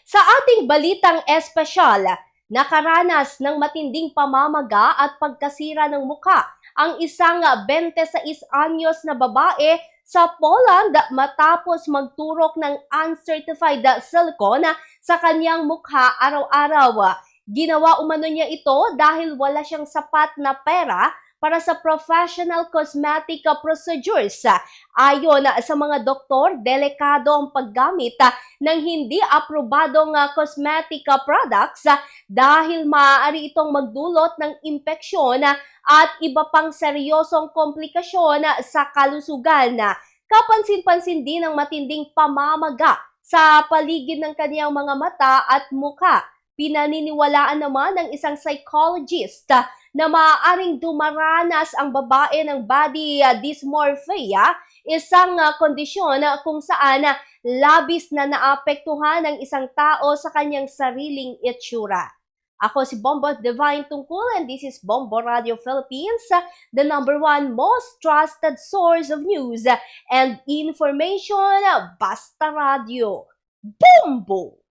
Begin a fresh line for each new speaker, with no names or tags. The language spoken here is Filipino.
Sa ating balitang espesyal, nakaranas ng matinding pamamaga at pagkasira ng mukha ang isang 26 anyos na babae sa Poland matapos magturok ng uncertified silicone sa kanyang mukha araw-araw. Ginawa umano niya ito dahil wala siyang sapat na pera para sa professional cosmetic procedures. Ayon sa mga doktor, delikado ang paggamit ng hindi aprobadong cosmetic products dahil maaari itong magdulot ng impeksyon at iba pang seryosong komplikasyon sa kalusugan. Kapansin-pansin din ang matinding pamamaga sa paligid ng kaniyang mga mata at muka. Pinaniniwalaan naman ng isang psychologist na maaaring dumaranas ang babae ng body dysmorphia, isang kondisyon kung saan labis na naapektuhan ng isang tao sa kanyang sariling itsura. Ako si Bombo Divine Tungkol and this is Bombo Radio Philippines, the #1 most trusted source of news and information, Basta Radio. Bombo!